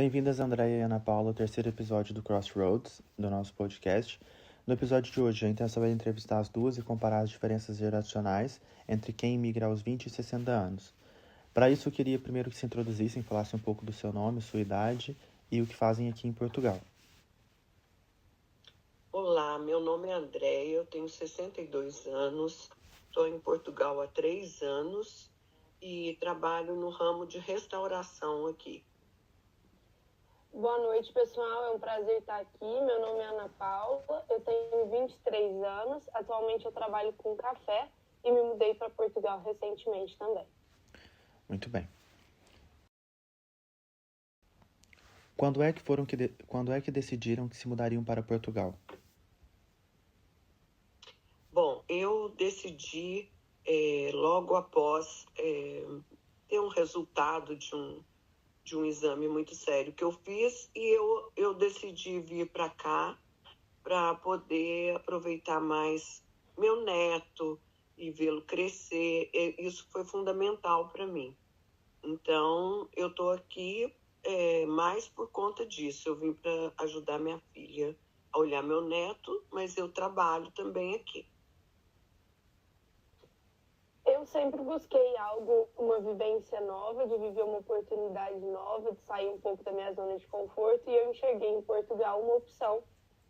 Bem-vindas, Andréia e Ana Paula, ao terceiro episódio do Crossroads, do nosso podcast. No episódio de hoje, a intenção é entrevistar as duas e comparar as diferenças geracionais entre quem migra aos 20 e 60 anos. Para isso, eu queria primeiro que se introduzissem, falassem um pouco do seu nome, sua idade e o que fazem aqui em Portugal. Olá, meu nome é Andréia, eu tenho 62 anos, estou em Portugal há 3 anos e trabalho no ramo de restauração aqui. Boa noite, pessoal. É um prazer estar aqui. Meu nome é Ana Paula, eu tenho 23 anos. Atualmente eu trabalho com café e me mudei para Portugal recentemente também. Muito bem. Quando é que decidiram que se mudariam para Portugal? Bom, eu decidi logo após ter um resultado de um exame muito sério que eu fiz e eu decidi vir para cá para poder aproveitar mais meu neto e vê-lo crescer. Isso foi fundamental para mim. Então, eu estou aqui mais por conta disso. Eu vim para ajudar minha filha a olhar meu neto, mas eu trabalho também aqui. Eu sempre busquei algo, uma vivência nova, de viver uma oportunidade nova, de sair um pouco da minha zona de conforto, e eu enxerguei em Portugal uma opção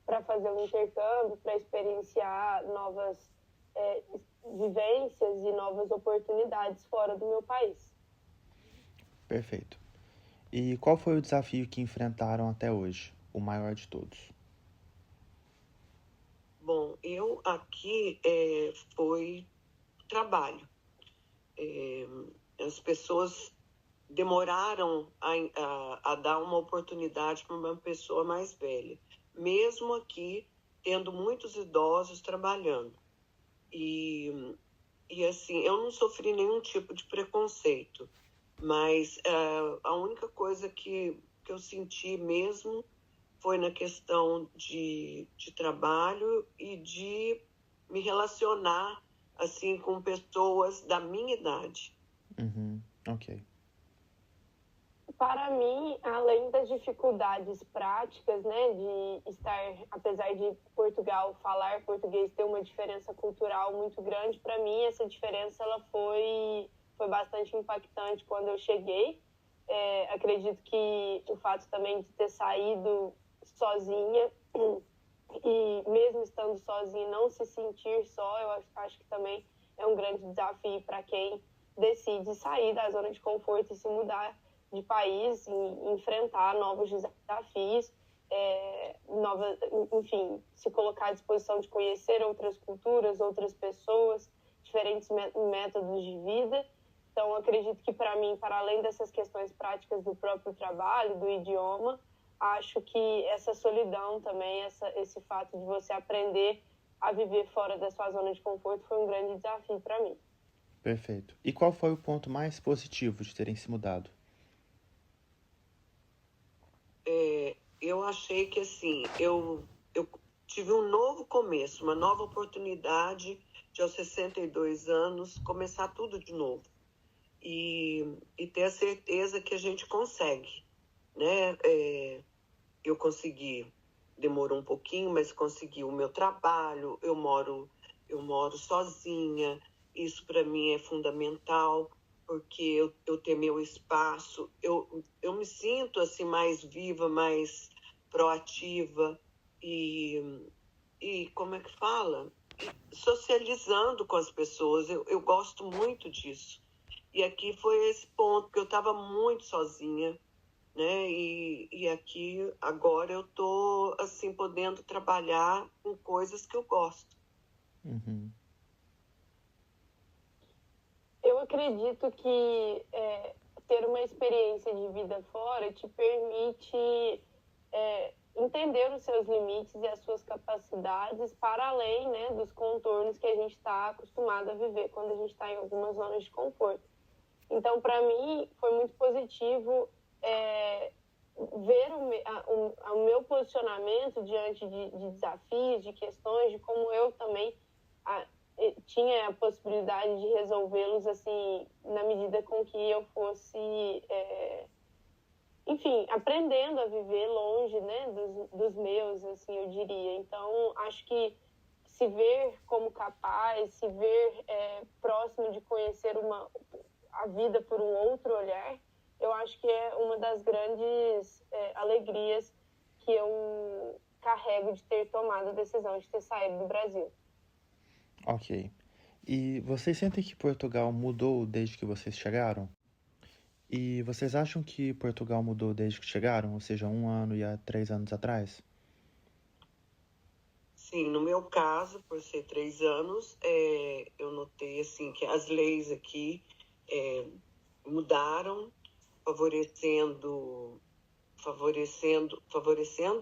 para fazer um intercâmbio, para experienciar novas vivências e novas oportunidades fora do meu país. Perfeito. E qual foi o desafio que enfrentaram até hoje, o maior de todos? Bom, eu aqui foi trabalho. As pessoas demoraram a dar uma oportunidade para uma pessoa mais velha, mesmo aqui tendo muitos idosos trabalhando. E assim, eu não sofri nenhum tipo de preconceito, mas a única coisa que eu senti mesmo foi na questão de trabalho e de me relacionar assim com pessoas da minha idade. Ok. Para mim, além das dificuldades práticas, né, de estar, apesar de Portugal falar português ter uma diferença cultural muito grande, para mim essa diferença ela foi bastante impactante quando eu cheguei. Acredito que o fato também de ter saído sozinha e mesmo estando sozinha não se sentir só, eu acho que também é um grande desafio para quem decide sair da zona de conforto e se mudar de país, e enfrentar novos desafios, enfim, se colocar à disposição de conhecer outras culturas, outras pessoas, diferentes métodos de vida. Então, acredito que para mim, para além dessas questões práticas do próprio trabalho, do idioma, acho que essa solidão também, esse fato de você aprender a viver fora da sua zona de conforto foi um grande desafio para mim. Perfeito. E qual foi o ponto mais positivo de terem se mudado? Eu achei que assim, eu tive um novo começo, uma nova oportunidade de aos 62 anos começar tudo de novo e ter a certeza que a gente consegue, né? Eu consegui, demorou um pouquinho, mas consegui o meu trabalho, eu moro sozinha, isso para mim é fundamental, porque eu ter meu espaço, eu me sinto assim mais viva, mais proativa e como é que fala? Socializando com as pessoas, eu gosto muito disso. E aqui foi esse ponto, que eu estava muito sozinha, né? E aqui agora eu tô assim podendo trabalhar com coisas que eu gosto. Eu acredito que ter uma experiência de vida fora te permite entender os seus limites e as suas capacidades para além, né, dos contornos que a gente está acostumado a viver quando a gente está em algumas zonas de conforto. Então, para mim, foi muito positivo ver o meu posicionamento diante de desafios, de questões, de como eu também tinha a possibilidade de resolvê-los assim, na medida com que eu fosse enfim, aprendendo a viver longe, né, dos meus, assim, eu diria. Então, acho que se ver como capaz, se ver próximo de conhecer a vida por um outro olhar, eu acho que é uma das grandes alegrias que eu carrego de ter tomado a decisão de ter saído do Brasil. Ok. E vocês sentem que Portugal mudou desde que vocês chegaram? E vocês acham que Portugal mudou desde que chegaram? Ou seja, 1 ano e há 3 anos atrás? Sim, no meu caso, por ser 3 anos, eu notei assim que as leis aqui mudaram, favorecendo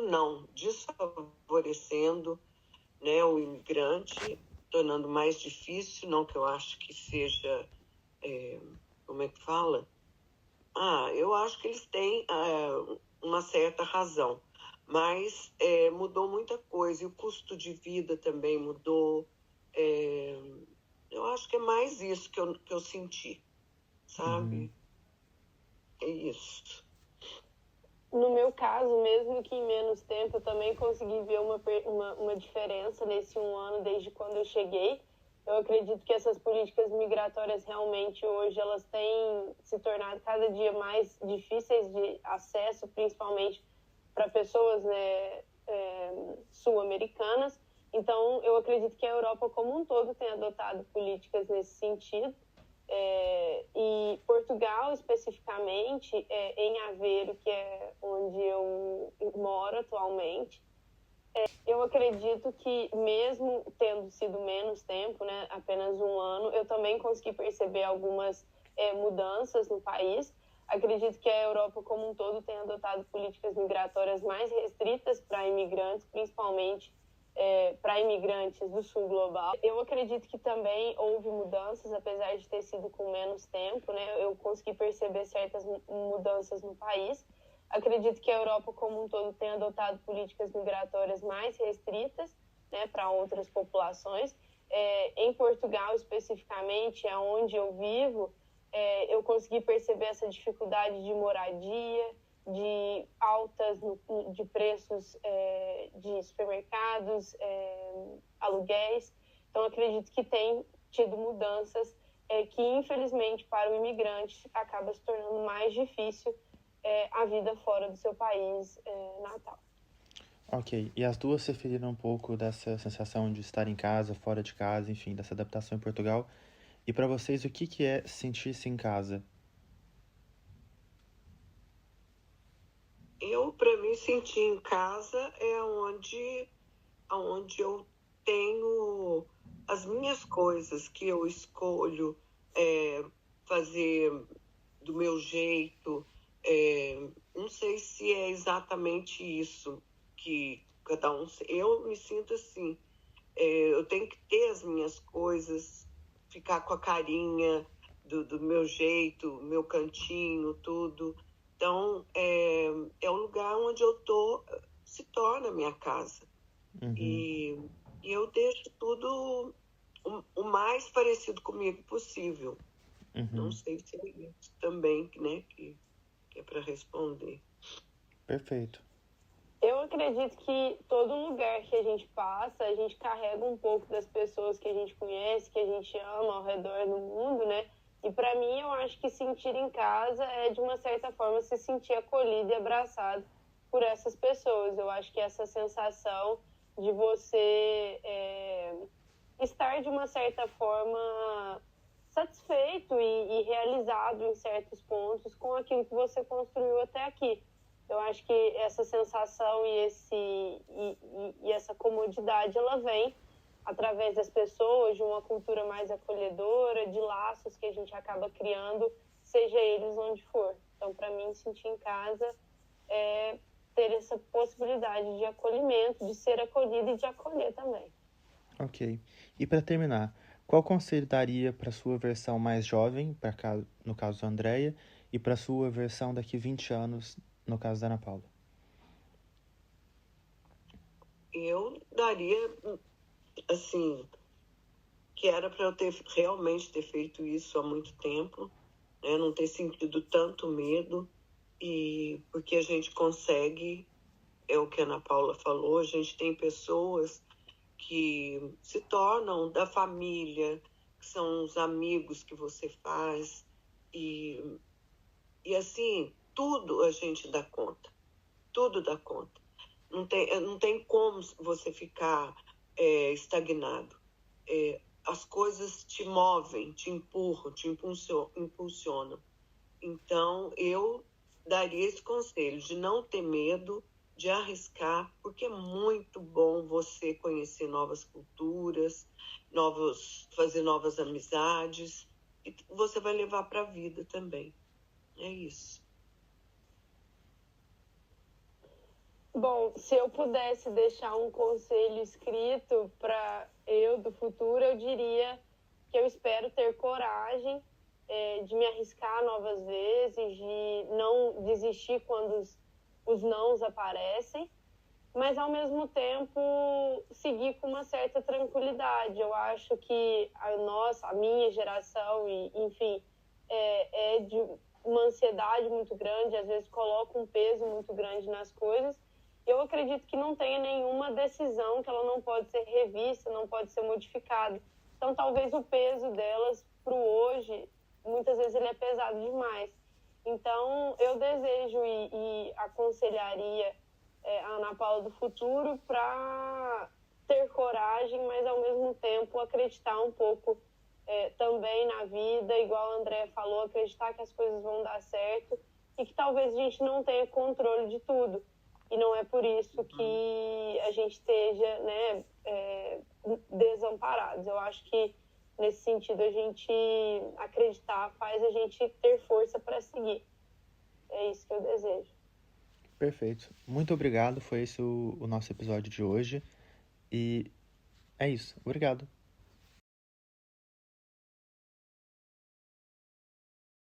não, desfavorecendo, né, o imigrante, tornando mais difícil, não que eu acho que seja, como é que fala? Eu acho que eles têm uma certa razão, mas mudou muita coisa, e o custo de vida também mudou. Eu acho que é mais isso que eu senti, sabe? É isso. No meu caso, mesmo que em menos tempo, eu também consegui ver uma diferença nesse 1 ano desde quando eu cheguei. Eu acredito que essas políticas migratórias realmente hoje elas têm se tornado cada dia mais difíceis de acesso, principalmente para pessoas, né, sul-americanas. Então, eu acredito que a Europa como um todo tem adotado políticas nesse sentido. E Portugal, especificamente, em Aveiro, que é onde eu moro atualmente, eu acredito que, mesmo tendo sido menos tempo, né, apenas 1 ano, eu também consegui perceber algumas mudanças no país. Acredito que a Europa como um todo tem adotado políticas migratórias mais restritas para imigrantes, principalmente para imigrantes do sul global. Eu acredito que também houve mudanças, apesar de ter sido com menos tempo, né? Eu consegui perceber certas mudanças no país. Acredito que a Europa como um todo tem adotado políticas migratórias mais restritas, né, para outras populações. Em Portugal, especificamente, onde eu vivo, eu consegui perceber essa dificuldade de moradia, de altas de preços de supermercados, aluguéis. Então, acredito que tem tido mudanças que, infelizmente, para o imigrante, acaba se tornando mais difícil a vida fora do seu país natal. Ok, e as duas se referiram um pouco dessa sensação de estar em casa, fora de casa, enfim, dessa adaptação em Portugal. E para vocês, o que é sentir-se em casa? Para mim, sentir em casa é onde eu tenho as minhas coisas que eu escolho fazer do meu jeito. Não sei se é exatamente isso que cada um... Eu me sinto assim, eu tenho que ter as minhas coisas, ficar com a carinha do meu jeito, meu cantinho, tudo. Então, é o lugar onde eu tô, se torna minha casa. E eu deixo tudo o mais parecido comigo possível. Não sei se é isso também, né, que é para responder. Perfeito. Eu acredito que todo lugar que a gente passa, a gente carrega um pouco das pessoas que a gente conhece, que a gente ama ao redor do mundo, né? E para mim, eu acho que sentir em casa é, de uma certa forma, se sentir acolhido e abraçado por essas pessoas. Eu acho que essa sensação de você estar, de uma certa forma, satisfeito e realizado em certos pontos com aquilo que você construiu até aqui. Eu acho que essa sensação e essa comodidade, ela vem através das pessoas, de uma cultura mais acolhedora, de laços que a gente acaba criando, seja eles onde for. Então, para mim, sentir em casa é ter essa possibilidade de acolhimento, de ser acolhido e de acolher também. Ok. E para terminar, qual conselho daria para sua versão mais jovem, no caso da Andrea, e para sua versão daqui 20 anos, no caso da Ana Paula? Eu daria, assim, que era para eu realmente ter feito isso há muito tempo, né? Não ter sentido tanto medo, e porque a gente consegue, é o que a Ana Paula falou, a gente tem pessoas que se tornam da família, que são os amigos que você faz, e assim, tudo a gente dá conta, tudo dá conta. Não tem como você ficar estagnado. As coisas te movem, te empurram, te impulsionam. Então, eu daria esse conselho de não ter medo, de arriscar, porque é muito bom você conhecer novas culturas, fazer novas amizades, e você vai levar para a vida também. É isso. Bom, se eu pudesse deixar um conselho escrito para eu do futuro, eu diria que eu espero ter coragem de me arriscar novas vezes, de não desistir quando os nãos aparecem, mas ao mesmo tempo seguir com uma certa tranquilidade. Eu acho que a minha geração, e enfim, é de uma ansiedade muito grande, às vezes coloca um peso muito grande nas coisas. Eu acredito que não tenha nenhuma decisão que ela não pode ser revista, não pode ser modificada. Então, talvez o peso delas para o hoje, muitas vezes ele é pesado demais. Então, eu desejo e aconselharia a Ana Paula do futuro para ter coragem, mas ao mesmo tempo acreditar um pouco também na vida, igual a Andrea falou, acreditar que as coisas vão dar certo e que talvez a gente não tenha controle de tudo. E não é por isso que a gente esteja, né, desamparados. Eu acho que, nesse sentido, a gente acreditar faz a gente ter força para seguir. É isso que eu desejo. Perfeito. Muito obrigado. Foi esse o nosso episódio de hoje. E é isso. Obrigado.